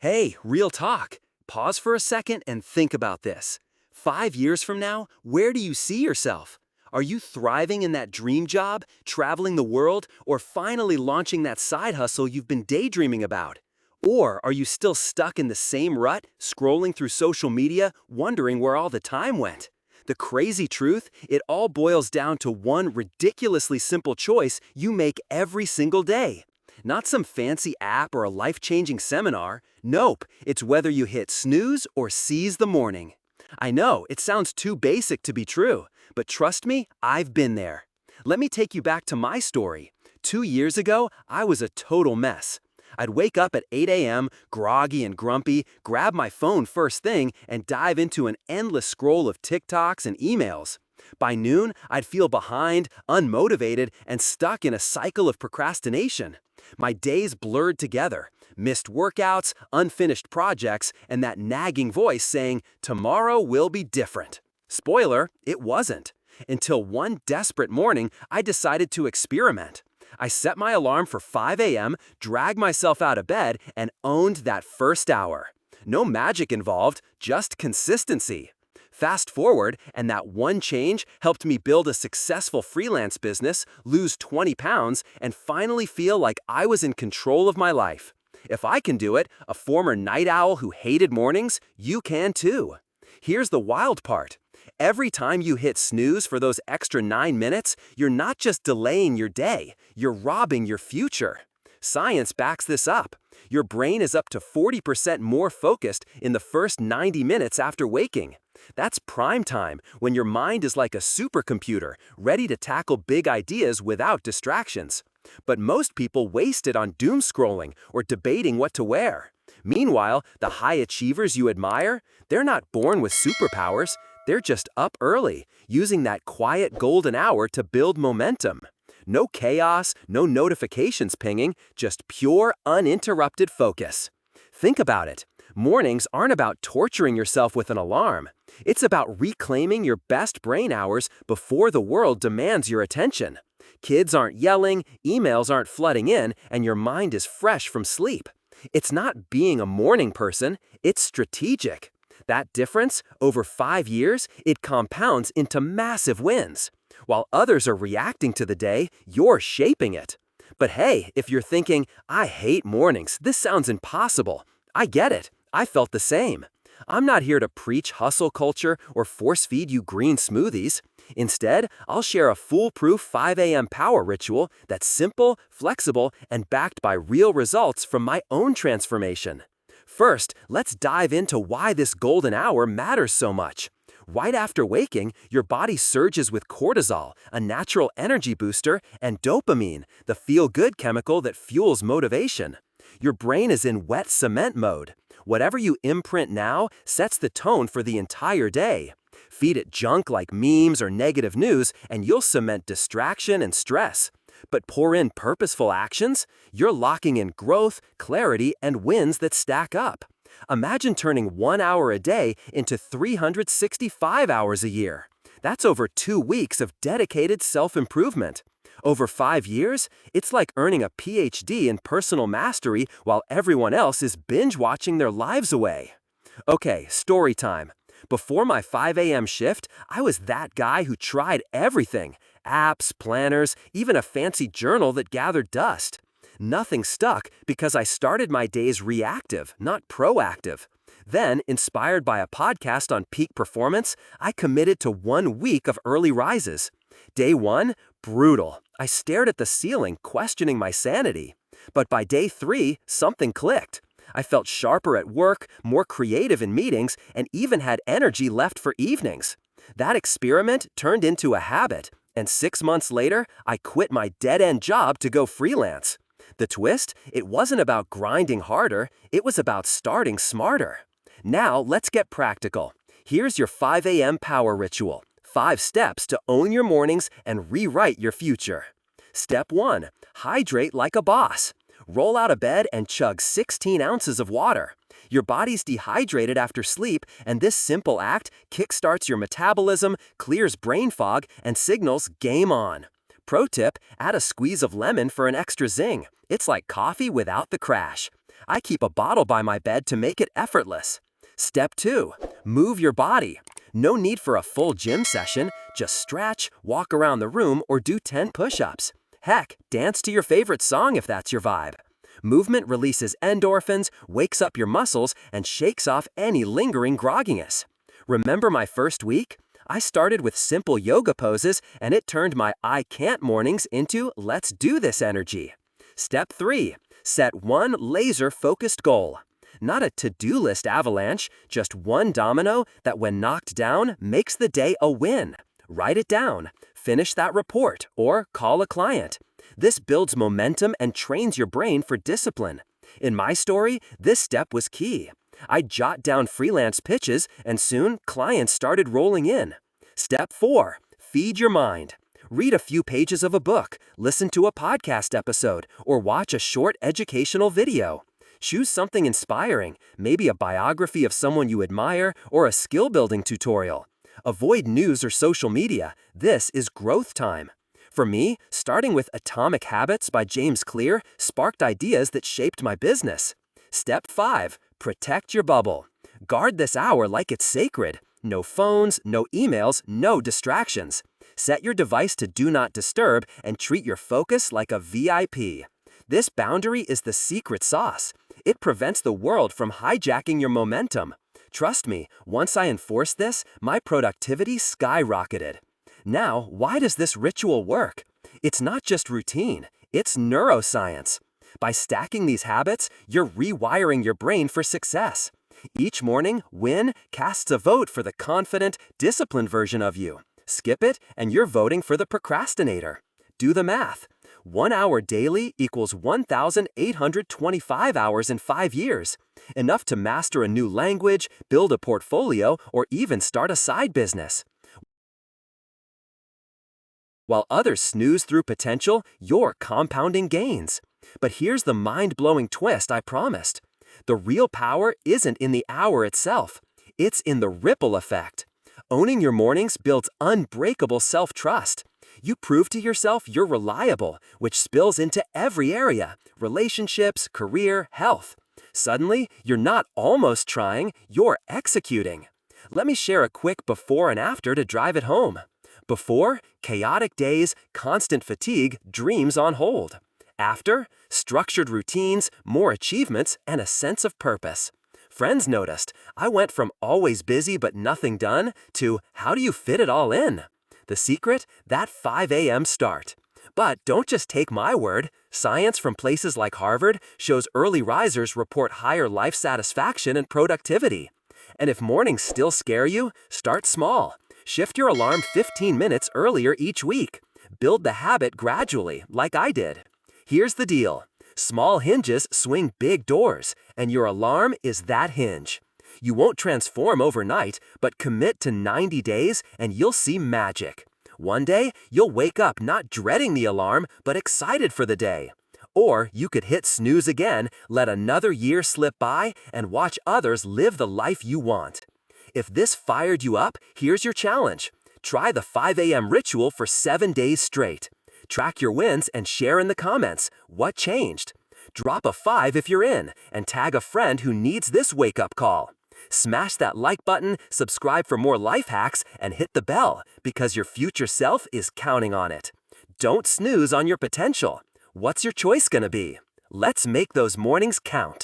Hey, real talk. Pause for a second and think about this. 5 years from now, where do you see yourself? Are you thriving in that dream job, traveling the world, or finally launching that side hustle you've been daydreaming about? Or are you still stuck in the same rut, scrolling through social media, wondering where all the time went? The crazy truth, it all boils down to one ridiculously simple choice you make every single day. Not some fancy app or a life-changing seminar. Nope, it's whether you hit snooze or seize the morning. I know, it sounds too basic to be true, but trust me, I've been there. Let me take you back to my story. 2 years ago, I was a total mess. I'd wake up at 8 a.m., groggy and grumpy, grab my phone first thing, and dive into an endless scroll of TikToks and emails. By noon, I'd feel behind, unmotivated, and stuck in a cycle of procrastination. My days blurred together, missed workouts, unfinished projects, and that nagging voice saying, "Tomorrow will be different." Spoiler, it wasn't. Until one desperate morning, I decided to experiment. I set my alarm for 5 a.m., dragged myself out of bed, and owned that first hour. No magic involved, just consistency. Fast forward, and that one change helped me build a successful freelance business, lose 20 pounds, and finally feel like I was in control of my life. If I can do it, a former night owl who hated mornings, you can too. Here's the wild part. Every time you hit snooze for those extra 9 minutes, you're not just delaying your day, you're robbing your future. Science backs this up. Your brain is up to 40% more focused in the first 90 minutes after waking. That's prime time, when your mind is like a supercomputer, ready to tackle big ideas without distractions. But most people waste it on doom scrolling or debating what to wear. Meanwhile, the high achievers you admire, they're not born with superpowers. They're just up early, using that quiet golden hour to build momentum. No chaos, no notifications pinging, just pure, uninterrupted focus. Think about it. Mornings aren't about torturing yourself with an alarm. It's about reclaiming your best brain hours before the world demands your attention. Kids aren't yelling, emails aren't flooding in, and your mind is fresh from sleep. It's not being a morning person, it's strategic. That difference, over 5 years, it compounds into massive wins. While others are reacting to the day, you're shaping it. But hey, if you're thinking, "I hate mornings, this sounds impossible," I get it. I felt the same. I'm not here to preach hustle culture or force-feed you green smoothies. Instead, I'll share a foolproof 5 a.m. power ritual that's simple, flexible, and backed by real results from my own transformation. First, let's dive into why this golden hour matters so much. Right after waking, your body surges with cortisol, a natural energy booster, and dopamine, the feel-good chemical that fuels motivation. Your brain is in wet cement mode. Whatever you imprint now sets the tone for the entire day. Feed it junk like memes or negative news, and you'll cement distraction and stress. But pour in purposeful actions, you're locking in growth, clarity, and wins that stack up. Imagine turning 1 hour a day into 365 hours a year. That's over 2 weeks of dedicated self-improvement. Over 5 years, it's like earning a PhD in personal mastery while everyone else is binge-watching their lives away. Okay, story time. Before my 5 a.m. shift, I was that guy who tried everything. Apps, planners, even a fancy journal that gathered dust. Nothing stuck because I started my days reactive, not proactive. Then, inspired by a podcast on peak performance, I committed to 1 week of early rises. Day 1, brutal. I stared at the ceiling, questioning my sanity. But by day 3, something clicked. I felt sharper at work, more creative in meetings, and even had energy left for evenings. That experiment turned into a habit, and 6 months later, I quit my dead-end job to go freelance. The twist? It wasn't about grinding harder, it was about starting smarter. Now, let's get practical. Here's your 5 a.m. power ritual. 5 steps to own your mornings and rewrite your future. Step 1. Hydrate like a boss. Roll out of bed and chug 16 ounces of water. Your body's dehydrated after sleep, and this simple act kickstarts your metabolism, clears brain fog, and signals game on. Pro tip, add a squeeze of lemon for an extra zing. It's like coffee without the crash. I keep a bottle by my bed to make it effortless. Step 2. Move your body. No need for a full gym session, just stretch, walk around the room, or do 10 push-ups. Heck, dance to your favorite song if that's your vibe. Movement releases endorphins, wakes up your muscles, and shakes off any lingering grogginess. Remember my first week? I started with simple yoga poses, and it turned my I can't mornings into let's do this energy. Step 3. Set one laser-focused goal. Not a to-do list avalanche, just one domino that when knocked down makes the day a win. Write it down, finish that report, or call a client. This builds momentum and trains your brain for discipline. In my story, this step was key. I jot down freelance pitches, and soon clients started rolling in. Step 4. Feed your mind. Read a few pages of a book, listen to a podcast episode, or watch a short educational video. Choose something inspiring, maybe a biography of someone you admire or a skill-building tutorial. Avoid news or social media. This is growth time. For me, starting with Atomic Habits by James Clear sparked ideas that shaped my business. Step 5. Protect your bubble. Guard this hour like it's sacred. No phones, no emails, no distractions. Set your device to Do Not Disturb and treat your focus like a VIP. This boundary is the secret sauce. It prevents the world from hijacking your momentum. Trust me, once I enforced this, my productivity skyrocketed. Now, why does this ritual work? It's not just routine, it's neuroscience. By stacking these habits, you're rewiring your brain for success. Each morning, Win casts a vote for the confident, disciplined version of you. Skip it, and you're voting for the procrastinator. Do the math. 1 hour daily equals 1,825 hours in 5 years. Enough to master a new language, build a portfolio, or even start a side business. While others snooze through potential, you're compounding gains. But here's the mind-blowing twist I promised. The real power isn't in the hour itself. It's in the ripple effect. Owning your mornings builds unbreakable self-trust. You prove to yourself you're reliable, which spills into every area: relationships, career, health. Suddenly, you're not almost trying, you're executing. Let me share a quick before and after to drive it home. Before, chaotic days, constant fatigue, dreams on hold. After, structured routines, more achievements, and a sense of purpose. Friends noticed, I went from always busy but nothing done to how do you fit it all in? The secret? That 5 a.m. start. But don't just take my word. Science from places like Harvard shows early risers report higher life satisfaction and productivity. And if mornings still scare you, start small. Shift your alarm 15 minutes earlier each week. Build the habit gradually, like I did. Here's the deal. Small hinges swing big doors, and your alarm is that hinge. You won't transform overnight, but commit to 90 days and you'll see magic. One day, you'll wake up not dreading the alarm, but excited for the day. Or you could hit snooze again, let another year slip by, and watch others live the life you want. If this fired you up, here's your challenge. Try the 5 a.m. ritual for 7 days straight. Track your wins and share in the comments. What changed? Drop a 5 if you're in, and tag a friend who needs this wake-up call. Smash that like button, subscribe for more life hacks, and hit the bell, because your future self is counting on it. Don't snooze on your potential. What's your choice gonna be? Let's make those mornings count.